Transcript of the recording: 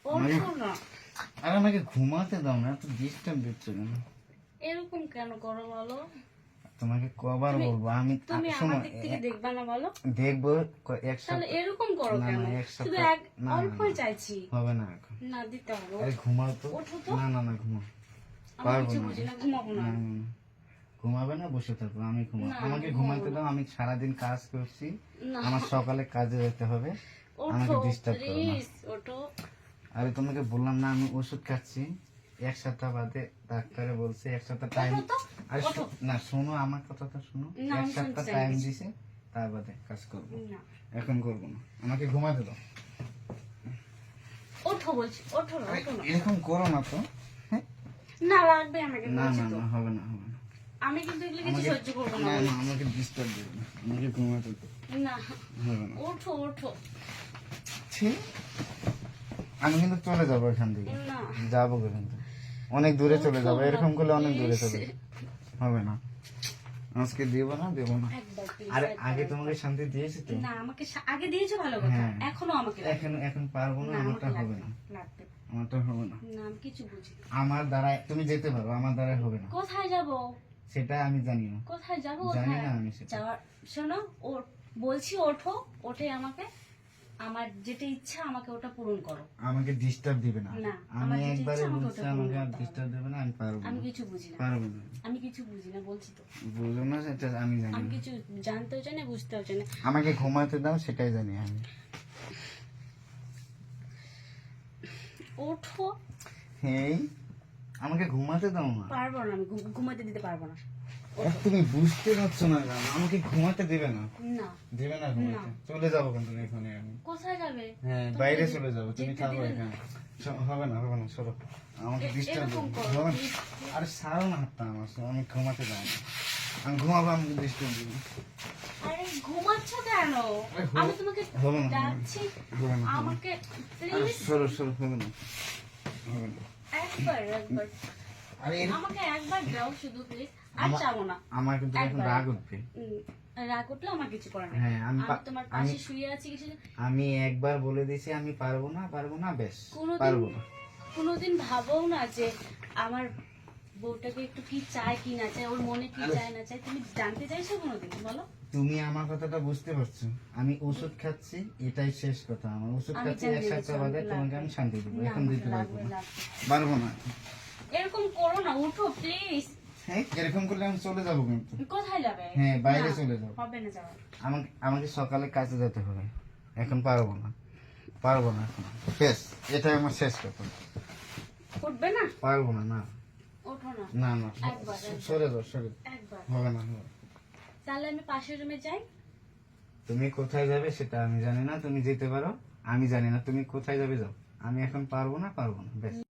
ওঠো না। আর আমাকে ঘুমাতে দাও না, এত ডিস্টার্ব দিচ্ছ কেন? এরকম কেন করো বলো? তোমাকে কবার বলবো আমি? তুমি শোনো, আমার দিক থেকে দেখবা না বলো? দেখবো এক তাহলে সপ্তাহ। এরকম করো না, কেন? না, এক শুধু সপ্তাহ। এক না, অল্পই চাইছি। হবে না এখন। না দিতে হবে। আরে ঘুমাও তো। ওঠো তো। না না না, ঘুমাও। আমি পারবো কিছু না। বুঝি না, ঘুমাবো না। না, না, না। ঘুমাবে না, বসে থাকবো, আমি ঘুমাবো। না, আমাকে ঘুমাবো ঘুমাতে না। দাও, আমি সারাদিন কাজ করছি। না। আমার সকালে কাজে যেতে হবে। আমাকে ওঠো ডিস্টার্ব করো না। প্লিজ, ওঠো। আরে তোমাকে বললাম না আমি ওষুধ খাচ্ছি, এক সপ্তাহ বাদে ডাক্তারে বলছে এক সপ্তাহ টাইম। ওঠো তো, আরে ওঠো। না, শোনো আমার কথাটা শোনো। না, এক আমি সপ্তাহ শুনতে চাই টাইম কিছু। দিছে, তার বাদে কাজ করবো। না, এখন করবো না, আমাকে ঘুমাতে দাও। ওঠো বলছি, ওঠো না, আরে ওঠো না। এরকম করো না তো। হ্যাঁ? না লাগবে আমাকে, না বলছি না তো। না, হবে না, হবে না। আমি কিন্তু এগুলো কিছু আমাকে সহ্য করবো না না। না, আমাকে ডিস্টার্ব দেবে না, আমাকে ঘুমাতে দাও। না, হবে না। ওঠো ওঠো। ছি, আমি কিন্তু চলে যাবো এখান থেকে। না, যাবো কিন্তু অনেক দূরে চলে যাবো, ওঠো না, এরকম করলে অনেক দূরে চলে please। যাবো। হবে না, আজকে দেবো না, দেবো না। একবার please, আরে একবার, আগে একবার। তোমাকে শান্তি দিয়েছি তো। না, আমাকে আগে দিয়েছো ভালো কথা, হ্যাঁ। এখনো আমাকে লাগবে। এখন এখন পারবো না, না, আমারটা আমাকে হবে লাগবে, না, লাগবে। আমারটা হবে না। না, আমি কিছু বুঝি না। আমার দ্বারা তুমি যেতে পারো, আমার দ্বারা হবে না, কোথায় যাব? সেটা আমি জানি না। কোথায় যাব? জানি কোথায় না আমি সেটা। যাওয়ার, শোনো, ও বলছি ওঠো, ওঠে আমাকে, আমার যেটা ইচ্ছা আমাকে ওটা পূরণ করো। আমাকে ডিস্টার্ব দিবে না। না, আমি আমার যেটা একবারে ইচ্ছা আমাকে বলছি, ওটা পূরণ আমাকে আর করতে হবে। ডিস্টার্ব দেবে না, আমি পারবো আমি না, কিছু বুঝি না, পারবো না। আমি কিছু বুঝি না বলছি তো। বুঝো না সেটা আমি জানি আমি না। কিছু জানতেও চাই না, বুঝতেও চাই না। আমাকে ঘুমাতে দাও, সেটাই জানি আমি। ওঠো। এই আমাকে ঘুমাতে দাও না। পারবো না, আমি ঘুমাতে দিতে পারবো না। আর তুমি বুঝতে পারছো না কেন? আমাকে ঘুমাতে দিবে না, না, দিবে না ঘুমাতে। চলে যাবো কিন্তু এখানে আমি। কোথায় যাবে? হ্যাঁ, তুমি বাইরে যেতে- চলে যাবো, তুমি যেতে থাকো দিবে না? এখানে। হবে না, হবে না, সরো। আমাকে ডিস্টার্ব এরকম করো, হবে না। please। আরে ছাড়ো না হাতটা আমার, আমি ঘুমাতে যাই না। আমি ঘুমাবো, আমাকে ডিস্টার্ব দিবে। আরে ঘুমাচ্ছ কেন? আমি তোমাকে হবে না, ডাকছি, হবে না, হবে না। আমাকে আরে প্লিজ সরো সরো, হবে না, হবে না। একবার একবার আরে আমাকে একবার দাও শুধু প্লিজ, আর আমার- চাবো না। আমার কিন্তু এখন একবার। রাগ উঠবে। রাগ উঠলে আমার কিছু করার নেই। হ্যাঁ, আমি তোমার পাশে শুয়ে আছি কিছু। আমি একবার বলে দিয়েছি আমি পারবো না, পারবো না, বেশ কোনোদিন- পারবো না। কোনোদিন ভাবও না যে আমার বউটাকে একটু কি চায় কি না চায়, ওর মনে কি চায় না চায়, তুমি জানতে চাইছো কোনোদিন বলো? তুমি আমার কথাটা বুঝতে পারছো? আমি ওষুধ খাচ্ছি, এটাই শেষ কথা। আমার ওষুধ আমি খাচ্ছি, জানি এক সপ্তাহ না, বাদে লাগবে। তোমাকে আমি শান্তি দেবো। না, এখন আমাকে দিতে পারবো লাগবে, না, লাগবে। পারবো না। এরকম করো না, উঠো প্লিজ। হ্যাঁ, এরকম করলে আমি চলে যাবো কিন্তু। কোথায় যাবে? হ্যাঁ, বাইরে না, চলে যাবো। হবে না যাওয়া। আমাকে আমাকে সকালে কাজে যেতে হবে, এখন পারবো না, পারবো না এখন, শেষ। এটাই আমার শেষ কথা, উঠবে না? পারবো না, না ওঠো না, না না, একবার, একবার। সরে যাও, সরে যাও। একবার। হবে না, হবে না। তাহলে আমি পাশের রুমে যাই। তুমি কোথায় যাবে সেটা আমি জানি না, তুমি যেতে পারো, আমি জানি না তুমি কোথায় যাবে, যাও। আমি এখন পারবো না, পারবো না, বেশ।